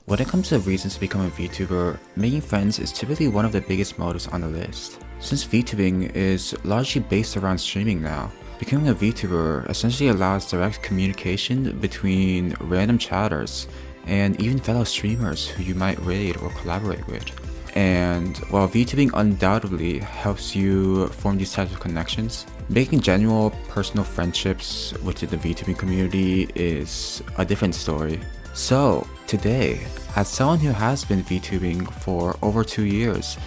When it comes to reasons to become a VTuber, making friends is typically one of the biggest motives on the list. Since VTubing is largely based around streaming now, becoming a VTuber essentially allows direct communication between random chatters and even fellow streamers who you might raid or collaborate with. And while VTubing undoubtedly helps you form these types of connections, making genuine personal friendships within the VTubing community is a different story. So today, as someone who has been VTubing for over 2 years,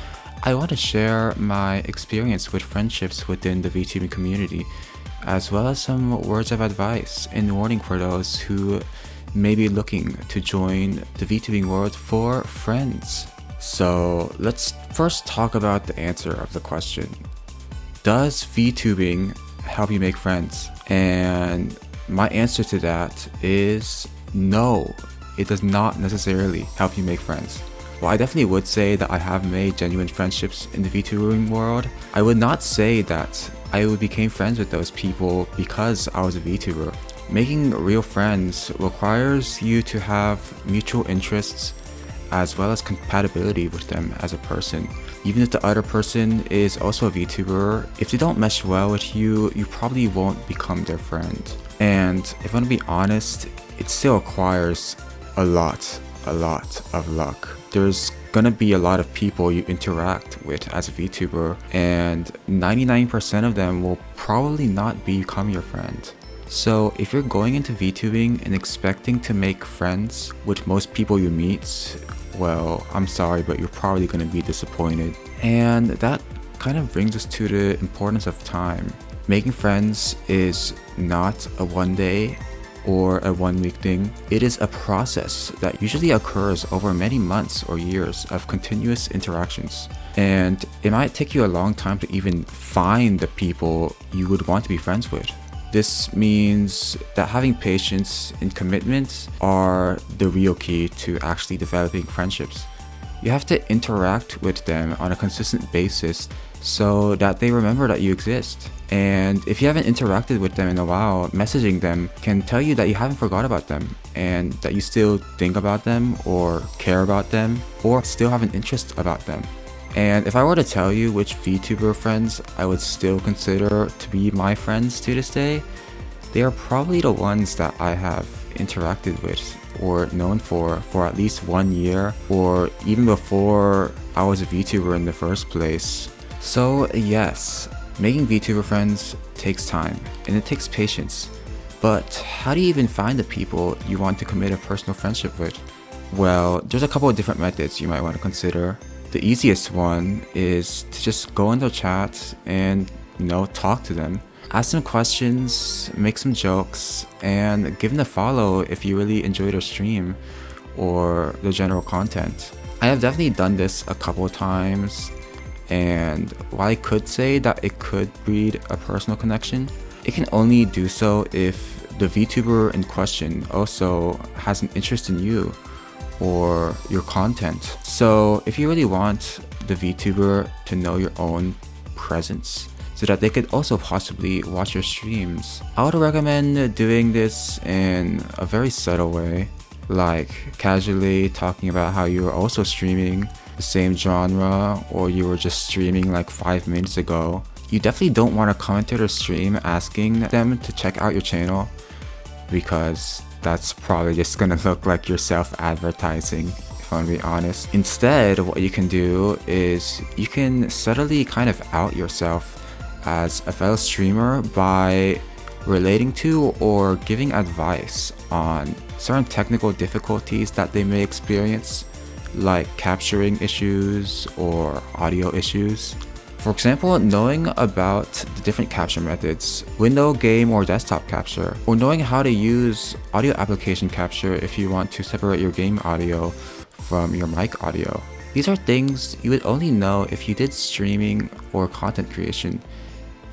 I want to share my experience with friendships within the VTubing community, as well as some words of advice and warning for those who may be looking to join the VTubing world for friends. So let's first talk about the answer of the question. Does VTubing help you make friends? And my answer to that is no, it does not necessarily help you make friends. While I definitely would say that I have made genuine friendships in the VTubing world, I would not say that I became friends with those people because I was a VTuber. Making real friends requires you to have mutual interests as well as compatibility with them as a person. Even if the other person is also a VTuber, if they don't mesh well with you, you probably won't become their friend. And if I'm gonna be honest, it still requires a lot of luck. There's gonna be a lot of people you interact with as a VTuber, and 99% of them will probably not become your friend. So if you're going into VTubing and expecting to make friends with most people you meet, well, I'm sorry, but you're probably going to be disappointed. And that kind of brings us to the importance of time. Making friends is not a one day or a 1 week thing. It is a process that usually occurs over many months or years of continuous interactions. And it might take you a long time to even find the people you would want to be friends with. This means that having patience and commitment are the real key to actually developing friendships. You have to interact with them on a consistent basis so that they remember that you exist. And if you haven't interacted with them in a while, messaging them can tell you that you haven't forgot about them and that you still think about them or care about them or still have an interest about them. And if I were to tell you which VTuber friends I would still consider to be my friends to this day, they are probably the ones that I have interacted with or known for at least 1 year or even before I was a VTuber in the first place. So yes, making VTuber friends takes time and it takes patience. But how do you even find the people you want to commit a personal friendship with? Well, there's a couple of different methods you might want to consider. The easiest one is to just go in their chat and, talk to them. Ask them questions, make some jokes, and give them a follow if you really enjoy their stream or the general content. I have definitely done this a couple of times, and while I could say that it could breed a personal connection, it can only do so if the VTuber in question also has an interest in you or your content. So if you really want the VTuber to know your own presence so that they could also possibly watch your streams, I would recommend doing this in a very subtle way, like casually talking about how you are also streaming the same genre or you were just streaming like 5 minutes ago. You definitely don't want to comment to their stream asking them to check out your channel, because that's probably just gonna look like you're self-advertising, if I'm gonna be honest. Instead, what you can do is you can subtly kind of out yourself as a fellow streamer by relating to or giving advice on certain technical difficulties that they may experience, like capturing issues or audio issues. For example, knowing about the different capture methods, window, game, or desktop capture, or knowing how to use audio application capture if you want to separate your game audio from your mic audio. These are things you would only know if you did streaming or content creation,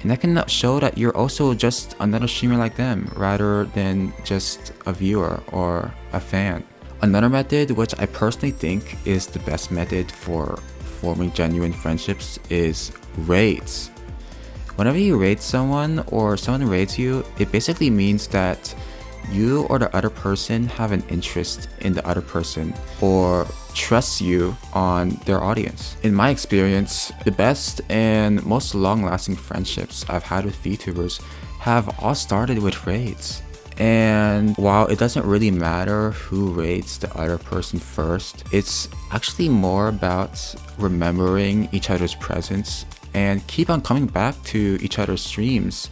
and that can show that you're also just another streamer like them rather than just a viewer or a fan. Another method, which I personally think is the best method for forming genuine friendships, is raids. Whenever you raid someone or someone raids you, it basically means that you or the other person have an interest in the other person or trust you on their audience. In my experience, the best and most long-lasting friendships I've had with VTubers have all started with raids. And while it doesn't really matter who raids the other person first, it's actually more about remembering each other's presence and keep on coming back to each other's streams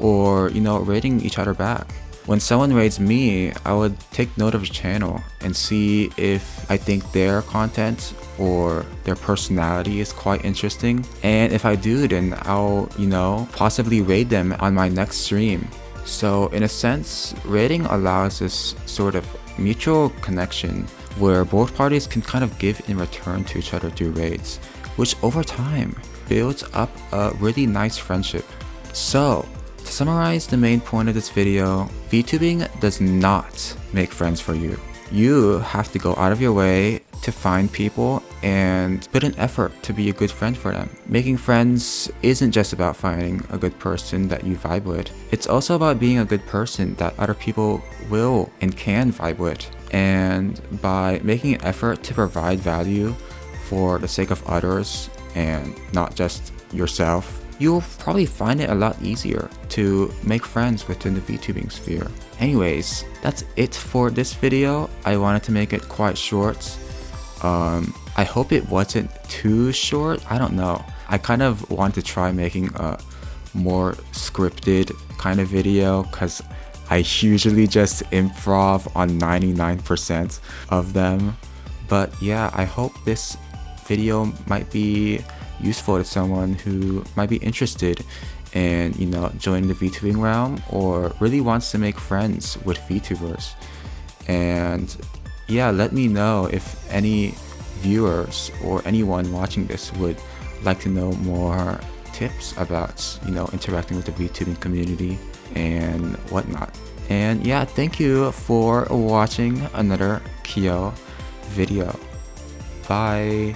or, raiding each other back. When someone raids me, I would take note of the channel and see if I think their content or their personality is quite interesting. And if I do, then I'll, possibly raid them on my next stream. So in a sense, raiding allows this sort of mutual connection where both parties can kind of give in return to each other through raids, which over time builds up a really nice friendship. So to summarize the main point of this video, VTubing does not make friends for you. You have to go out of your way to find people and put an effort to be a good friend for them. Making friends isn't just about finding a good person that you vibe with. It's also about being a good person that other people will and can vibe with. And by making an effort to provide value for the sake of others and not just yourself, you'll probably find it a lot easier to make friends within the VTubing sphere. Anyways, that's it for this video. I wanted to make it quite short. I hope it wasn't too short. I don't know. I kind of want to try making a more scripted kind of video because I usually just improv on 99% of them. But yeah, I hope this video might be useful to someone who might be interested in, joining the VTubing realm or really wants to make friends with VTubers. And yeah, let me know if any viewers or anyone watching this would like to know more tips about, interacting with the VTubing community and whatnot. And yeah, thank you for watching another Kiyo video. Bye.